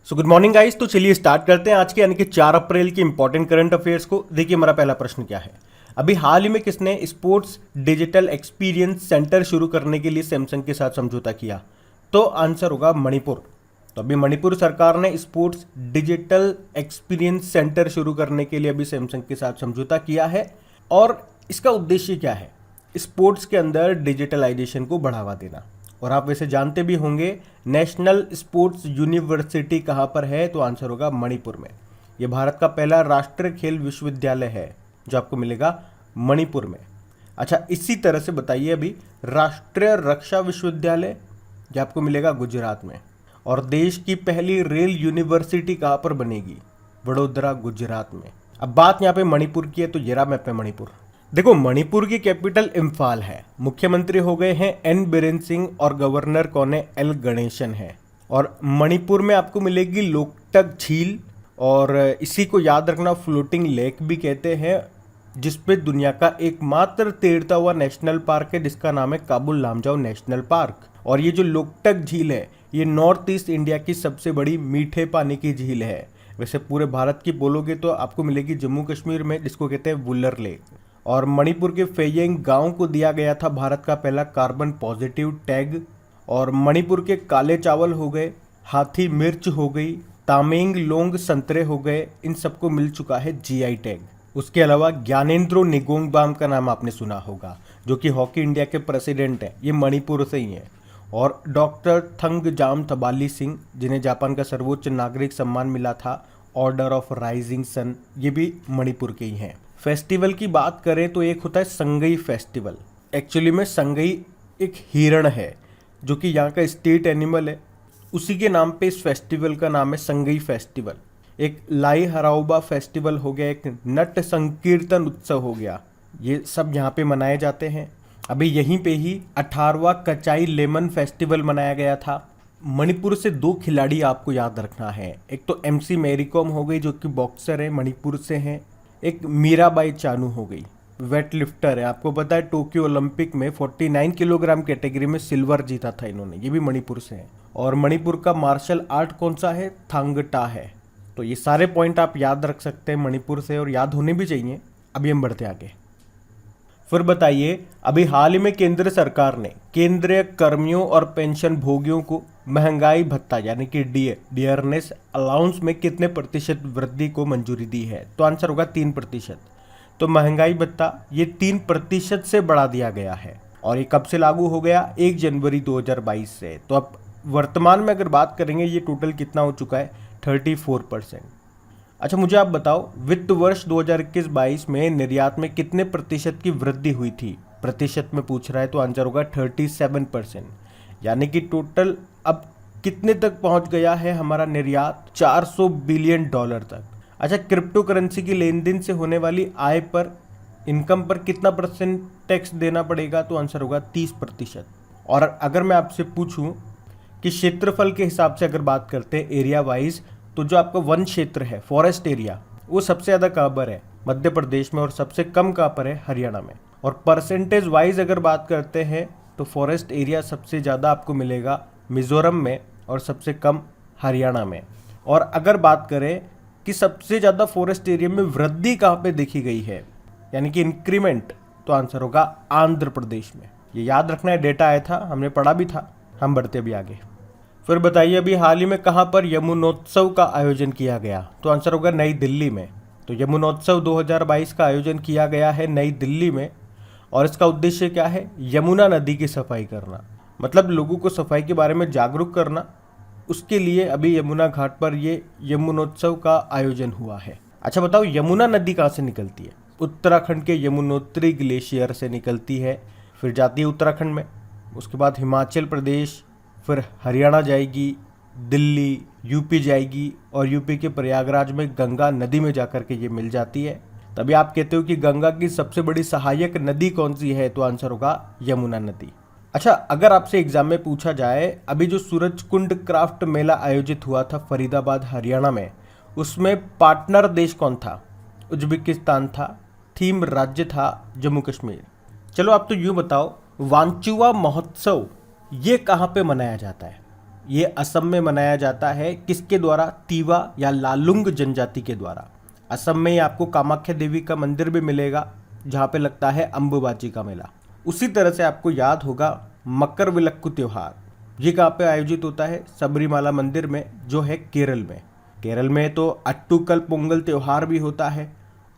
So good morning guys. तो चलिए start करते हैं आज के यानी कि 4 अप्रैल के इंपॉर्टेंट करंट अफेयर्स को। देखिए हमारा पहला प्रश्न क्या है। अभी हाल ही में किसने स्पोर्ट्स डिजिटल एक्सपीरियंस सेंटर शुरू करने के लिए सैमसंग के साथ समझौता किया? तो आंसर होगा मणिपुर। तो अभी मणिपुर सरकार ने स्पोर्ट्स डिजिटल एक्सपीरियंस सेंटर शुरू करने के लिए अभी सैमसंग के साथ समझौता किया है। और इसका उद्देश्य क्या है? स्पोर्ट्स के अंदर डिजिटलाइजेशन को बढ़ावा देना। और आप वैसे जानते भी होंगे नेशनल स्पोर्ट्स यूनिवर्सिटी कहाँ पर है? तो आंसर होगा मणिपुर में। यह भारत का पहला राष्ट्रीय खेल विश्वविद्यालय है जो आपको मिलेगा मणिपुर में। अच्छा, इसी तरह से बताइए अभी राष्ट्रीय रक्षा विश्वविद्यालय जो आपको मिलेगा गुजरात में। और देश की पहली रेल यूनिवर्सिटी कहाँ पर बनेगी? वडोदरा गुजरात में। अब बात यहाँ पे मणिपुर की है तो ये रहा मैप में मणिपुर। देखो मणिपुर की कैपिटल इम्फाल है। मुख्यमंत्री हो गए हैं एन बीरेन सिंह और गवर्नर कौन है? एल गणेशन है। और मणिपुर में आपको मिलेगी लोकटक झील और इसी को याद रखना फ्लोटिंग लेक भी कहते हैं, जिसपे दुनिया का एकमात्र तैरता हुआ नेशनल पार्क है जिसका नाम है काबुल लामजाओ नेशनल पार्क। और ये जो लोकटक झील है ये नॉर्थ ईस्ट इंडिया की सबसे बड़ी मीठे पानी की झील है। वैसे पूरे भारत की बोलोगे तो आपको मिलेगी जम्मू कश्मीर में, जिसको कहते हैं वुलर लेक। और मणिपुर के फेयंग गांव को दिया गया था भारत का पहला कार्बन पॉजिटिव टैग। और मणिपुर के काले चावल हो गए, हाथी मिर्च हो गई, तामेंग लोंग संतरे हो गए, इन सबको मिल चुका है जीआई टैग। उसके अलावा ज्ञानेंद्रो निगोंगबाम का नाम आपने सुना होगा जो कि हॉकी इंडिया के प्रेसिडेंट हैं, ये मणिपुर से ही हैं। और डॉक्टर थंगजाम थबाली सिंह जिन्हें जापान का सर्वोच्च नागरिक सम्मान मिला था ऑर्डर ऑफ राइजिंग सन, ये भी मणिपुर के ही हैं। फेस्टिवल की बात करें तो एक होता है संगई फेस्टिवल। एक्चुअली में संगई एक हिरण है जो कि यहाँ का स्टेट एनिमल है, उसी के नाम पे इस फेस्टिवल का नाम है संगई फेस्टिवल। एक लाई हराउबा फेस्टिवल हो गया, एक नट संकीर्तन उत्सव हो गया, ये सब यहाँ पे मनाए जाते हैं। अभी यहीं पे ही 18वां कचाई लेमन फेस्टिवल मनाया गया था। मणिपुर से 2 खिलाड़ी आपको याद रखना है। एक तो एमसी मैरीकॉम हो गई जो कि बॉक्सर है, मणिपुर से हैं। एक मीराबाई चानू हो गई, वेट लिफ्टर है। आपको पता है टोक्यो ओलंपिक में 49 किलोग्राम कैटेगरी में सिल्वर जीता था इन्होंने, ये भी मणिपुर से है। और मणिपुर का मार्शल आर्ट कौन सा है? थांगटा है। तो ये सारे पॉइंट आप याद रख सकते हैं मणिपुर से, और याद होने भी चाहिए। अभी हम बढ़ते आगे। फिर बताइए अभी हाल ही में केंद्र सरकार ने केंद्रीय कर्मियों और पेंशन भोगियों को महंगाई भत्ता यानी कि डियरनेस अलाउंस में कितने प्रतिशत वृद्धि को मंजूरी दी है? तो आंसर होगा 3%। तो महंगाई भत्ता ये 3% से बढ़ा दिया गया है। और ये कब से लागू हो गया? 1 जनवरी 2022 से। तो अब वर्तमान में अगर बात करेंगे ये टोटल कितना हो चुका है? 34%। अच्छा मुझे आप बताओ वित्त वर्ष 2021-22 में निर्यात में कितने प्रतिशत की वृद्धि हुई थी? प्रतिशत में पूछ रहा है तो आंसर होगा 37%। यानी कि टोटल अब कितने तक पहुंच गया है हमारा निर्यात? $400 बिलियन तक। अच्छा, क्रिप्टो करेंसी की लेन देन से होने वाली आय पर, इनकम पर कितना % टैक्स देना पड़ेगा? तो आंसर होगा 30%। और अगर मैं आपसे पूछूं कि क्षेत्रफल के हिसाब से अगर बात करते हैं एरिया वाइज, तो जो आपका वन क्षेत्र है फॉरेस्ट एरिया वो सबसे ज़्यादा कहाँ पर है? मध्य प्रदेश में। और सबसे कम कहाँ पर है? हरियाणा में। और परसेंटेज वाइज अगर बात करते हैं तो फॉरेस्ट एरिया सबसे ज़्यादा आपको मिलेगा मिजोरम में और सबसे कम हरियाणा में। और अगर बात करें कि सबसे ज़्यादा फॉरेस्ट एरिया में वृद्धि कहाँ पे देखी गई है यानी कि इंक्रीमेंट, तो आंसर होगा आंध्र प्रदेश में। ये याद रखना है, डेटा आया था, हमने पढ़ा भी था। हम बढ़ते भी आगे। फिर बताइए अभी हाल ही में कहाँ पर यमुनोत्सव का आयोजन किया गया? तो आंसर होगा नई दिल्ली में। तो यमुनोत्सव 2022 का आयोजन किया गया है नई दिल्ली में। और इसका उद्देश्य क्या है? यमुना नदी की सफाई करना, मतलब लोगों को सफाई के बारे में जागरूक करना। उसके लिए अभी यमुना घाट पर ये यमुनोत्सव का आयोजन हुआ है। अच्छा बताओ यमुना नदी कहाँ से निकलती है? उत्तराखंड के यमुनोत्री ग्लेशियर से निकलती है, फिर जाती है उत्तराखंड में, उसके बाद हिमाचल प्रदेश, फिर हरियाणा जाएगी, दिल्ली, यूपी जाएगी और यूपी के प्रयागराज में गंगा नदी में जाकर के ये मिल जाती है। तभी आप कहते हो कि गंगा की सबसे बड़ी सहायक नदी कौन सी है? तो आंसर होगा यमुना नदी। अच्छा, अगर आपसे एग्जाम में पूछा जाए अभी जो सूरजकुंड क्राफ्ट मेला आयोजित हुआ था फरीदाबाद हरियाणा में, उसमें पार्टनर देश कौन था? उज्बेकिस्तान था। थीम राज्य था जम्मू कश्मीर। चलो आप तो यूँ बताओ वांचुआ महोत्सव ये कहाँ पे मनाया जाता है? ये असम में मनाया जाता है। किसके द्वारा? तीवा या लालुंग जनजाति के द्वारा। असम में ही आपको कामाख्या देवी का मंदिर भी मिलेगा जहाँ पे लगता है अंबुबाची का मेला। उसी तरह से आपको याद होगा मकर विलक्कु त्योहार, ये कहाँ पे आयोजित होता है? सबरीमाला मंदिर में, जो है केरल में। केरल में तो अट्टुकल पोंगल त्योहार भी होता है।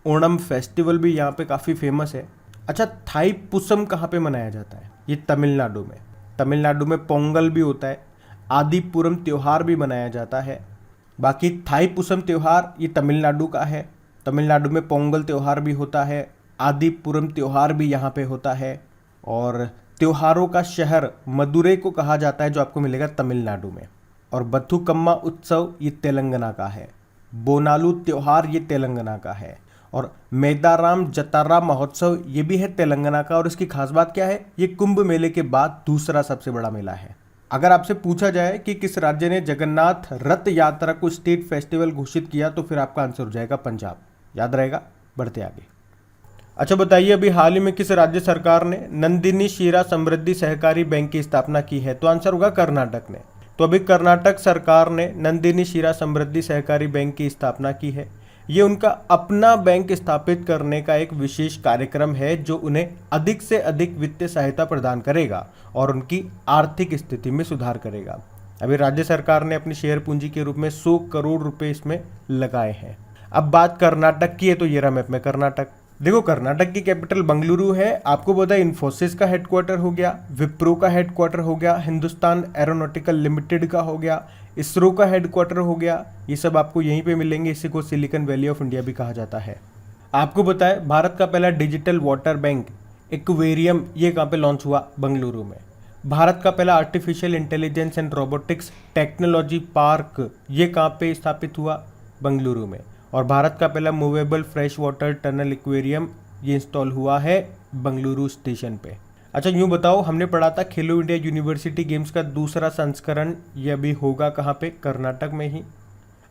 ओणम फेस्टिवल भी यहाँ पे काफ़ी फेमस है। अच्छा, थाई पुसम कहाँ पे मनाया जाता है? ये तमिलनाडु में। तमिलनाडु में पोंगल भी होता है। आदिपुरम त्योहार भी मनाया जाता है। बाकी थाई पुसम त्योहार ये तमिलनाडु का है। तमिलनाडु में पोंगल त्योहार भी होता है। आदिपुरम त्योहार भी यहाँ पे होता है। और त्योहारों का शहर मदुरै को कहा जाता है, जो आपको मिलेगा तमिलनाडु में। और बथुकम्मा उत्सव ये तेलंगाना का है। बोनालू त्योहार ये तेलंगाना का है। और मेदाराम जतारा महोत्सव ये भी है तेलंगाना का। और इसकी खास बात क्या है? ये कुंभ मेले के बाद दूसरा सबसे बड़ा मेला है। अगर आपसे पूछा जाए कि किस राज्य ने जगन्नाथ रथ यात्रा को स्टेट फेस्टिवल घोषित किया, तो फिर आपका आंसर हो जाएगा पंजाब। याद रहेगा। बढ़ते आगे। अच्छा बताइए, अभी हाल ही में किस राज्य सरकार ने नंदिनी शीरा समृद्धि सहकारी बैंक की स्थापना की है? तो आंसर होगा कर्नाटक ने। तो अभी कर्नाटक सरकार ने नंदिनी शीरा समृद्धि सहकारी बैंक की स्थापना की है। ये उनका अपना बैंक स्थापित करने का एक विशेष कार्यक्रम है, जो उन्हें अधिक से अधिक वित्तीय सहायता प्रदान करेगा और उनकी आर्थिक स्थिति में सुधार करेगा। अभी राज्य सरकार ने अपनी शेयर पूंजी के रूप में 100 करोड़ रुपए इसमें लगाए हैं। अब बात कर्नाटक की है, तो ये रहा मैप में कर्नाटक। देखो, कर्नाटक की कैपिटल बंगलुरु है। आपको पता है इन्फोसिस का हेडक्वार्टर हो गया, विप्रो का हेडक्वार्टर हो गया, हिंदुस्तान एरोनॉटिकल लिमिटेड का हो गया, इसरो का हेडक्वार्टर हो गया। ये सब आपको यहीं पे मिलेंगे। इसी को सिलिकॉन वैली ऑफ इंडिया भी कहा जाता है। आपको पता है भारत का पहला डिजिटल वाटर बैंक एक्वेरियम ये कहाँ पे लॉन्च हुआ? बंगलुरु में। भारत का पहला artificial intelligence and robotics technology park ये कहाँ पे स्थापित हुआ? बंगलुरु में। और भारत का पहला movable fresh water tunnel aquarium ये इंस्टॉल हुआ है बंगलुरु स्टेशन पे। अच्छा, यूँ बताओ, हमने पढ़ा था खेलो इंडिया यूनिवर्सिटी गेम्स का दूसरा संस्करण ये अभी होगा कहाँ पे? कर्नाटक में ही।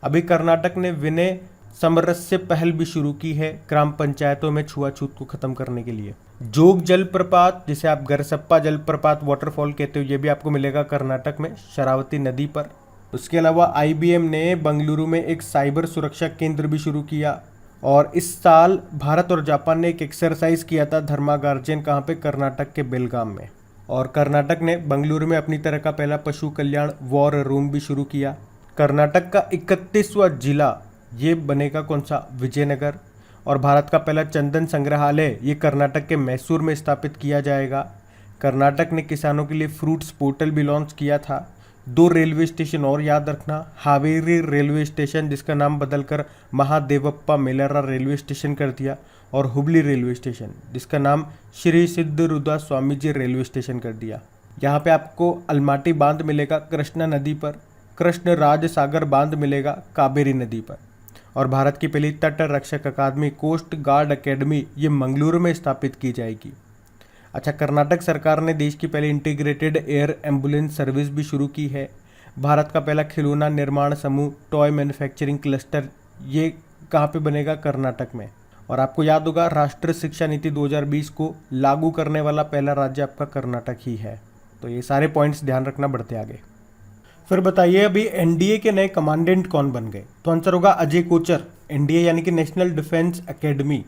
अभी कर्नाटक ने विनय समरस्य पहल भी शुरू की है ग्राम पंचायतों में छुआछूत को खत्म करने के लिए। जोग जलप्रपात, जिसे आप गरसप्पा जलप्रपात वाटरफॉल कहते हो, ये भी आपको मिलेगा कर्नाटक में शरावती नदी पर। उसके अलावा IBM ने बंगलुरु में एक साइबर सुरक्षा केंद्र भी शुरू किया। और इस साल भारत और जापान ने एक एक्सरसाइज किया था धर्मागार्जन, कहाँ पे? कर्नाटक के बेलगाम में। और कर्नाटक ने बंगलुरु में अपनी तरह का पहला पशु कल्याण वॉर रूम भी शुरू किया। कर्नाटक का 31वां जिला ये बनेगा कौन सा? विजयनगर। और भारत का पहला चंदन संग्रहालय ये कर्नाटक के मैसूर में स्थापित किया जाएगा। कर्नाटक ने किसानों के लिए फ्रूट्स पोर्टल भी लॉन्च किया था। 2 रेलवे स्टेशन और याद रखना, हावेरी रेलवे स्टेशन जिसका नाम बदलकर महादेवप्पा मेलारा रेलवे स्टेशन कर दिया, और हुबली रेलवे स्टेशन जिसका नाम श्री सिद्धरुद्रा स्वामी जी रेलवे स्टेशन कर दिया। यहाँ पे आपको अलमाटी बांध मिलेगा कृष्णा नदी पर, कृष्ण राज सागर बांध मिलेगा कावेरी नदी पर। और भारत की पहली तट रक्षक अकादमी कोस्ट गार्ड अकेडमी ये मंगलुरु में स्थापित की जाएगी। अच्छा, कर्नाटक सरकार ने देश की पहली इंटीग्रेटेड एयर एम्बुलेंस सर्विस भी शुरू की है। भारत का पहला खिलौना निर्माण समूह टॉय मैन्युफैक्चरिंग क्लस्टर ये कहाँ पे बनेगा? कर्नाटक में। और आपको याद होगा राष्ट्रीय शिक्षा नीति 2020 को लागू करने वाला पहला राज्य आपका कर्नाटक ही है। तो ये सारे पॉइंट्स ध्यान रखना। बढ़ते आगे। फिर बताइए, अभी NDA के नए कमांडेंट कौन बन गए? तो आंसर होगा अजय कोचर। NDA यानी कि नेशनल डिफेंस एकेडमी।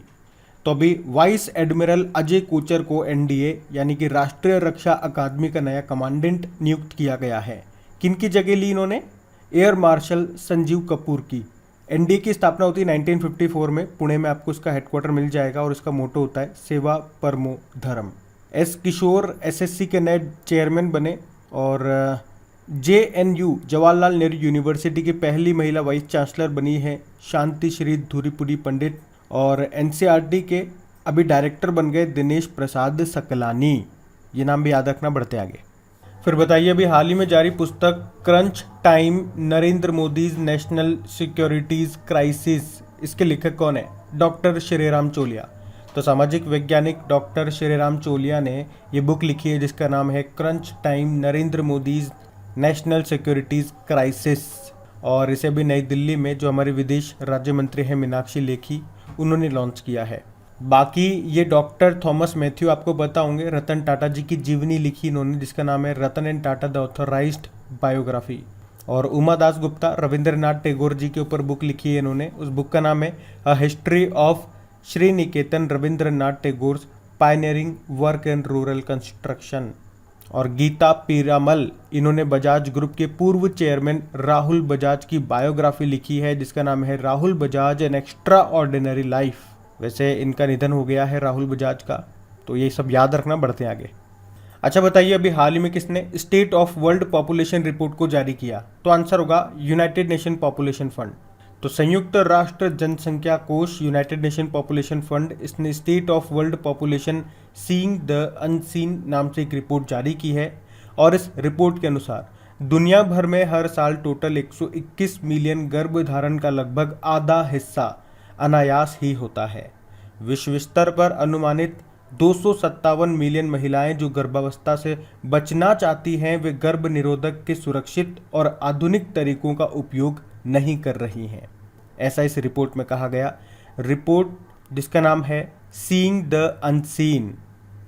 तो अभी वाइस एडमिरल अजय कोचर को NDA यानी कि राष्ट्रीय रक्षा अकादमी का नया कमांडेंट नियुक्त किया गया है। किनकी जगह ली इन्होंने? एयर मार्शल संजीव कपूर की। NDA की स्थापना होती है 1954 में। पुणे में आपको इसका हेडक्वार्टर मिल जाएगा और इसका मोटो होता है सेवा परमो धर्म। S किशोर SSC के नए चेयरमैन बने। और JNU जवाहरलाल नेहरू यूनिवर्सिटी की पहली महिला वाइस चांसलर बनी है शांति श्री धुरीपुरी पंडित। और NCERT के अभी डायरेक्टर बन गए दिनेश प्रसाद सकलानी। ये नाम भी याद रखना। बढ़ते आगे। फिर बताइए, अभी हाल ही में जारी पुस्तक crunch time Narendra Modi's national securities crisis, इसके लेखक कौन है? डॉक्टर श्रीराम चोलिया। तो सामाजिक वैज्ञानिक डॉक्टर श्रीराम चोलिया ने ये बुक लिखी है जिसका नाम है crunch time Narendra Modi's national securities crisis. और इसे भी नई दिल्ली में जो हमारे विदेश राज्य मंत्री हैं मीनाक्षी लेखी उन्होंने लॉन्च किया है। बाकी ये डॉक्टर थॉमस मैथ्यू आपको पता होंगे, रतन टाटा जी की जीवनी लिखी इन्होंने जिसका नाम है Ratan and Tata the authorised biography. और उमा दास गुप्ता रविंद्रनाथ टैगोर जी के ऊपर बुक लिखी है इन्होंने, उस बुक का नाम है a history of Shri Niketan Rabindranath Tagore pioneering work and rural construction. और गीता पीरामल इन्होंने बजाज ग्रुप के पूर्व चेयरमैन राहुल बजाज की बायोग्राफी लिखी है जिसका नाम है Rahul Bajaj an extra ordinary life. वैसे इनका निधन हो गया है राहुल बजाज का, तो ये सब याद रखना, बढ़ते हैं आगे। अच्छा बताइए, अभी हाल ही में किसने state of world population report को जारी किया? तो आंसर होगा यूनाइटेड नेशन पॉपुलेशन फंड। तो संयुक्त राष्ट्र जनसंख्या कोष यूनाइटेड नेशन पॉपुलेशन फंड इसने state of world population seeing the unseen नाम से एक रिपोर्ट जारी की है। और इस रिपोर्ट के अनुसार दुनिया भर में हर साल टोटल 121 मिलियन गर्भधारण का लगभग आधा हिस्सा अनायास ही होता है। विश्व स्तर पर अनुमानित 257 मिलियन महिलाएं जो गर्भावस्था से बचना चाहती हैं वे गर्भ निरोधक के सुरक्षित और आधुनिक तरीकों का उपयोग नहीं कर रही हैं, ऐसा इस रिपोर्ट में कहा गया। रिपोर्ट जिसका नाम है सीइंग द अनसीन,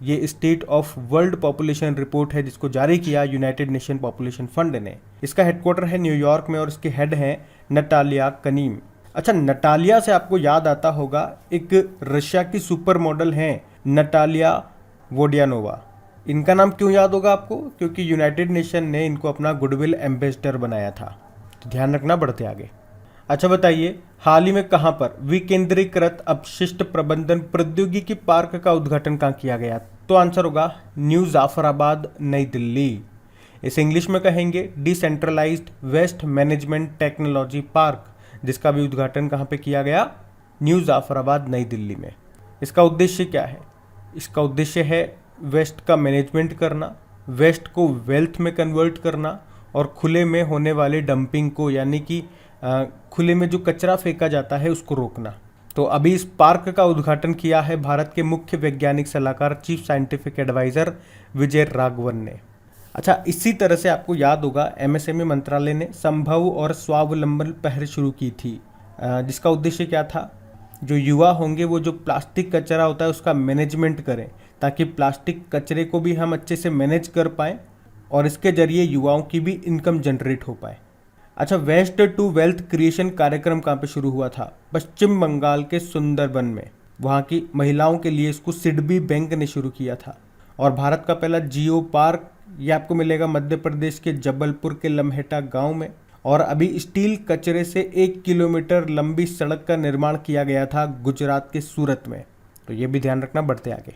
ये state of world population report है जिसको जारी किया यूनाइटेड नेशन पॉपुलेशन फंड ने। इसका हेडक्वार्टर है न्यूयॉर्क में और इसके हेड हैं नटालिया कनीम। अच्छा, नटालिया से आपको याद आता होगा एक रशिया की सुपर मॉडल हैं नटालिया वोडियानोवा। इनका नाम क्यों याद होगा आपको? क्योंकि यूनाइटेड नेशन ने इनको अपना गुडविल एम्बेसडर बनाया था, तो ध्यान रखना, बढ़ते आगे। अच्छा बताइए, हाल ही में कहां पर विकेंद्रीकृत अपशिष्ट प्रबंधन प्रौद्योगिकी पार्क का उद्घाटन कहां किया गया? तो आंसर होगा न्यू जाफराबाद, नई दिल्ली। इसे इंग्लिश में कहेंगे decentralised waste management technology park, जिसका भी उद्घाटन कहां पे किया गया? न्यू जाफराबाद, नई दिल्ली में। इसका उद्देश्य क्या है? इसका उद्देश्य है वेस्ट का मैनेजमेंट करना, वेस्ट को वेल्थ में कन्वर्ट करना और खुले में होने वाले डंपिंग को, यानी कि खुले में जो कचरा फेंका जाता है उसको रोकना। तो अभी इस पार्क का उद्घाटन किया है भारत के मुख्य वैज्ञानिक सलाहकार chief scientific adviser Vijay Raghavan ने। अच्छा, इसी तरह से आपको याद होगा एमएसएमई मंत्रालय ने संभव और स्वावलंबन पहल शुरू की थी, जिसका उद्देश्य क्या था? जो युवा होंगे वो जो प्लास्टिक कचरा होता है उसका मैनेजमेंट करें, ताकि प्लास्टिक कचरे को भी हम अच्छे से मैनेज कर पाएँ और इसके जरिए युवाओं की भी इनकम जनरेट हो पाए। अच्छा, वेस्ट टू वेल्थ क्रिएशन कार्यक्रम कहाँ पे शुरू हुआ था? पश्चिम बंगाल के सुंदरबन में। वहाँ की महिलाओं के लिए इसको सिडबी बैंक ने शुरू किया था। और भारत का पहला जियो पार्क ये आपको मिलेगा मध्य प्रदेश के जबलपुर के लम्हेटा गांव में। और अभी स्टील कचरे से 1 किलोमीटर लंबी सड़क का निर्माण किया गया था गुजरात के सूरत में, तो ये भी ध्यान रखना, बढ़ते आगे।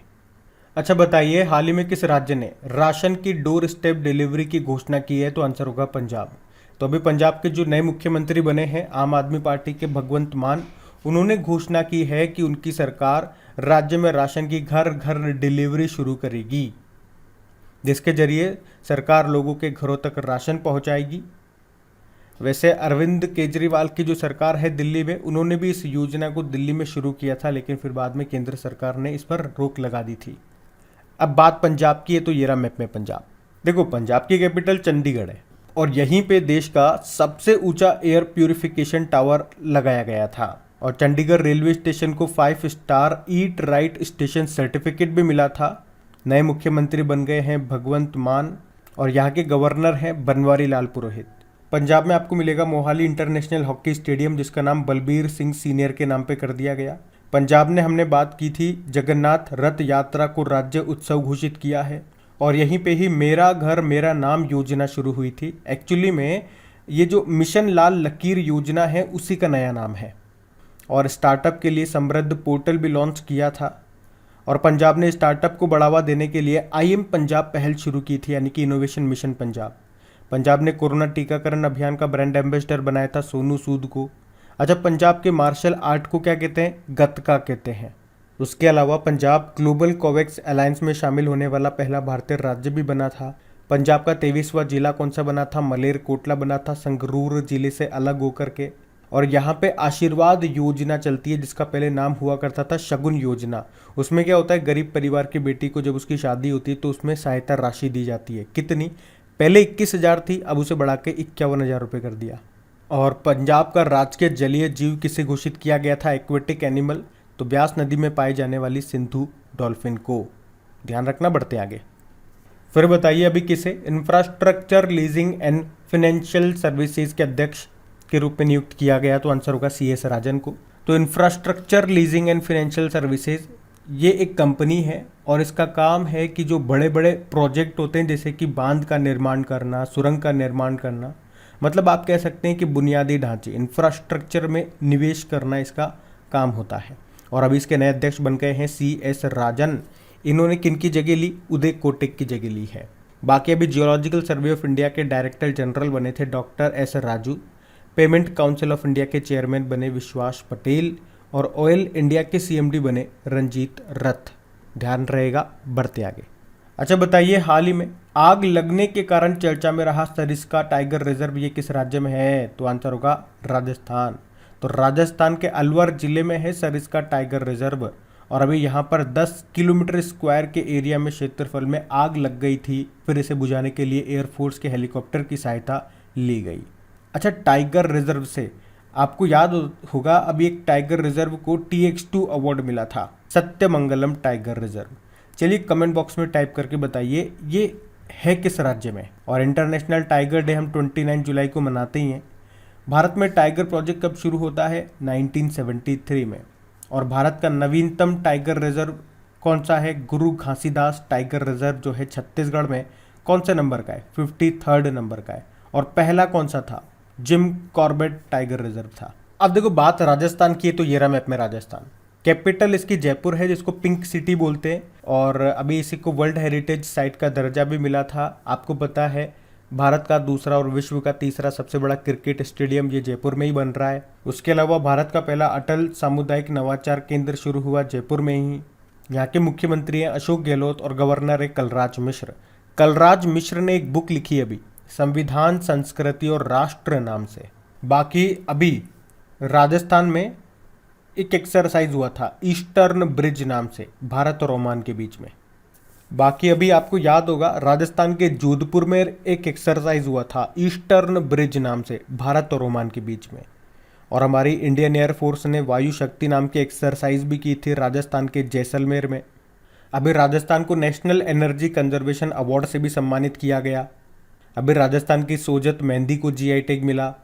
अच्छा बताइए, हाल ही में किस राज्य ने राशन की डोर स्टेप डिलीवरी की घोषणा की है? तो आंसर होगा पंजाब। तो अभी पंजाब के जो नए मुख्यमंत्री बने हैं आम आदमी पार्टी के भगवंत मान, उन्होंने घोषणा की है कि उनकी सरकार राज्य में राशन की घर घर डिलीवरी शुरू करेगी, जिसके जरिए सरकार लोगों के घरों तक राशन पहुंचाएगी। वैसे अरविंद केजरीवाल की जो सरकार है दिल्ली में, उन्होंने भी इस योजना को दिल्ली में शुरू किया था, लेकिन फिर बाद में केंद्र सरकार ने इस पर रोक लगा दी थी। अब बात पंजाब की है, तो ये रहा मैप में पंजाब। देखो, पंजाब की कैपिटल चंडीगढ़ है और यहीं पे देश का सबसे ऊंचा एयर प्यूरिफिकेशन टावर लगाया गया था। और चंडीगढ़ रेलवे स्टेशन को 5 star eat right station certificate भी मिला था। नए मुख्यमंत्री बन गए हैं भगवंत मान और यहाँ के गवर्नर हैं बनवारी लाल पुरोहित। पंजाब में आपको मिलेगा मोहाली इंटरनेशनल हॉकी स्टेडियम, जिसका नाम बलबीर सिंह सीनियर के नाम पे कर दिया गया। पंजाब ने, हमने बात की थी, जगन्नाथ रथ यात्रा को राज्य उत्सव घोषित किया है और यहीं पे ही मेरा घर मेरा नाम योजना शुरू हुई थी। एक्चुअली में ये जो मिशन लाल लकीर योजना है उसी का नया नाम है। और स्टार्टअप के लिए समृद्ध पोर्टल भी लॉन्च किया था। और पंजाब ने स्टार्टअप को बढ़ावा देने के लिए IM पंजाब पहल शुरू की थी, यानी कि इनोवेशन मिशन पंजाब। पंजाब ने कोरोना टीकाकरण अभियान का ब्रांड एम्बेसडर बनाया था सोनू सूद को। अच्छा, पंजाब के मार्शल आर्ट को क्या कहते हैं? गतका कहते हैं। उसके अलावा पंजाब ग्लोबल कोवैक्स अलायंस में शामिल होने वाला पहला भारतीय राज्य भी बना था। पंजाब का 23वां जिला कौन सा बना था? मलेरकोटला बना था, संगरूर जिले से अलग होकर के। और यहाँ पे आशीर्वाद योजना चलती है, जिसका पहले नाम हुआ करता था शगुन योजना। उसमें क्या होता है, गरीब परिवार की बेटी को जब उसकी शादी होती है तो उसमें सहायता राशि दी जाती है। कितनी? पहले 21,000 थी, अब उसे बढ़ा के 51,000 रुपये कर दिया। और पंजाब का राजकीय जलीय जीव किसे घोषित किया गया था? एक्वेटिक एनिमल, तो ब्यास नदी में पाई जाने वाली सिंधु डॉल्फिन को। ध्यान रखना, बढ़ते आगे। फिर बताइए अभी किसे infrastructure leasing and financial services के अध्यक्ष के रूप में नियुक्त किया गया, तो आंसर होगा CS राजन को। तो infrastructure leasing and financial services ये एक कंपनी है और इसका काम है कि जो बड़े बड़े प्रोजेक्ट होते हैं जैसे कि बांध का निर्माण करना, सुरंग का निर्माण करना, मतलब आप कह सकते हैं कि बुनियादी ढांचे इंफ्रास्ट्रक्चर में निवेश करना इसका काम होता है। और अभी इसके नए अध्यक्ष बन गए हैं CS राजन। इन्होंने किनकी जगह ली? उदय कोटक की जगह ली है। बाकी अभी जियोलॉजिकल सर्वे ऑफ इंडिया के डायरेक्टर जनरल बने थे doctor S Raju. Payment council of India के चेयरमैन बने विश्वास पटेल और ऑयल इंडिया के CMD बने रंजीत रथ। ध्यान रहेगा, बढ़ते आगे। अच्छा बताइए, हाल ही में आग लगने के कारण चर्चा में रहा सरिस्का टाइगर रिजर्व ये किस राज्य में है? तो आंसर होगा राजस्थान। तो राजस्थान के अलवर जिले में है सरिस्का टाइगर रिजर्व और अभी यहाँ पर 10 किलोमीटर स्क्वायर के एरिया में क्षेत्रफल में आग लग गई थी। फिर इसे बुझाने के लिए एयरफोर्स के हेलीकॉप्टर की सहायता ली गई। अच्छा, टाइगर रिजर्व से आपको याद होगा अभी एक टाइगर रिजर्व को TX2 अवार्ड मिला था, सत्यमंगलम टाइगर रिजर्व। चलिए कमेंट बॉक्स में टाइप करके बताइए ये है किस राज्य में। और इंटरनेशनल टाइगर डे हम 29 जुलाई को मनाते ही हैं। भारत में टाइगर प्रोजेक्ट कब शुरू होता है? 1973 में। और भारत का नवीनतम टाइगर रिजर्व कौन सा है? गुरु घासीदास टाइगर रिजर्व जो है छत्तीसगढ़ में, कौन से नंबर का है? 53rd नंबर का है। और पहला कौन सा था? जिम कॉर्बेट टाइगर रिजर्व था। अब देखो बात राजस्थान की है, तो ये रहा मैप में राजस्थान। कैपिटल इसकी जयपुर है जिसको पिंक सिटी बोलते हैं और अभी इसी को वर्ल्ड हेरिटेज साइट का दर्जा भी मिला था। आपको पता है भारत का दूसरा और विश्व का तीसरा सबसे बड़ा क्रिकेट स्टेडियम ये जयपुर में ही बन रहा है। उसके अलावा भारत का पहला अटल सामुदायिक नवाचार केंद्र शुरू हुआ जयपुर में ही। यहाँ के मुख्यमंत्री हैं अशोक गहलोत और गवर्नर है कलराज मिश्र। कलराज मिश्र ने एक बुक लिखी अभी, संविधान, संस्कृति और राष्ट्र नाम से। बाकी अभी राजस्थान में एक एक्सरसाइज हुआ था ईस्टर्न ब्रिज नाम से, भारत और ओमान के बीच में। बाकी अभी आपको याद होगा राजस्थान के जोधपुर में एक एक्सरसाइज हुआ था ईस्टर्न ब्रिज नाम से, भारत और ओमान के बीच में। और हमारी इंडियन एयरफोर्स ने वायु शक्ति नाम की एक्सरसाइज भी की थी राजस्थान के जैसलमेर में। अभी राजस्थान को नेशनल एनर्जी कंजर्वेशन अवार्ड से भी सम्मानित किया गया। अभी राजस्थान की सोजत मेहंदी को GI टैग मिला।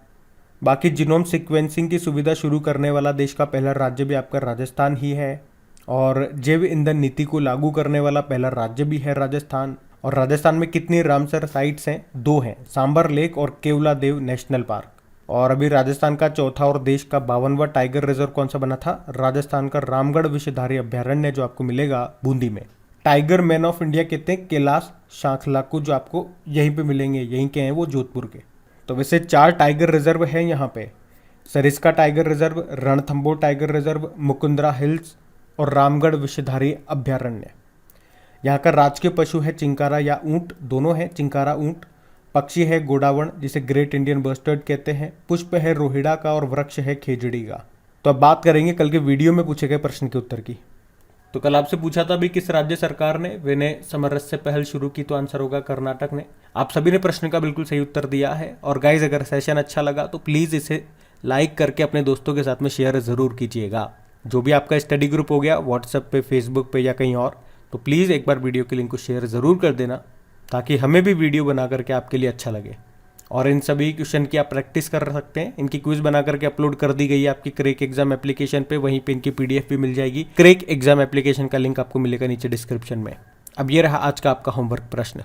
बाकी जीनोम सीक्वेंसिंग की सुविधा शुरू करने वाला देश का पहला राज्य भी आपका राजस्थान ही है। और जैव ईंधन नीति को लागू करने वाला पहला राज्य भी है राजस्थान। और राजस्थान में कितनी रामसर साइट्स हैं? 2 हैं, सांबर लेक और केवला देव नेशनल पार्क। और अभी राजस्थान का चौथा और देश का 52वां टाइगर रिजर्व कौन सा बना था? राजस्थान का रामगढ़ विषधारी अभ्यारण्य जो आपको मिलेगा बूंदी में। टाइगर मैन ऑफ इंडिया कहते हैं कैलाश शाखलाकू, जो आपको यहीं पे मिलेंगे, यहीं के हैं वो, जोधपुर के। तो वैसे 4 टाइगर रिजर्व हैं यहाँ पे, Sariska tiger reserve, Ranthambore tiger reserve, Mukundra hills और रामगढ़ विषधारी अभ्यारण्य। यहाँ का राजकीय पशु है चिंकारा या ऊंट, दोनों है, चिंकारा ऊंट। पक्षी है गोडावण जिसे ग्रेट इंडियन बस्टर्ड कहते हैं। पुष्प है रोहिड़ा का और वृक्ष है खेजड़ी का। तो अब बात करेंगे कल के वीडियो में पूछे गए प्रश्न के उत्तर की। तो कल आपसे पूछा था भी किस राज्य सरकार ने विनय समरस से पहल शुरू की, तो आंसर होगा कर्नाटक ने। आप सभी ने प्रश्न का बिल्कुल सही उत्तर दिया है। और गाइज अगर सेशन अच्छा लगा तो प्लीज़ इसे लाइक करके अपने दोस्तों के साथ में शेयर ज़रूर कीजिएगा। जो भी आपका स्टडी ग्रुप हो गया व्हाट्सएप पे, फेसबुक पे या कहीं और, तो प्लीज़ एक बार वीडियो के लिंक को शेयर ज़रूर कर देना ताकि हमें भी वीडियो बना करके आपके लिए अच्छा लगे। और इन सभी क्वेश्चन की आप प्रैक्टिस कर सकते हैं। इनकी क्विज बना करके अपलोड कर दी गई है आपकी क्रैक एग्जाम एप्लीकेशन पे, वहीं पे इनकी PDF भी मिल जाएगी। क्रैक एग्जाम एप्लीकेशन का लिंक आपको मिलेगा नीचे डिस्क्रिप्शन में। अब ये रहा आज का आपका होमवर्क प्रश्न।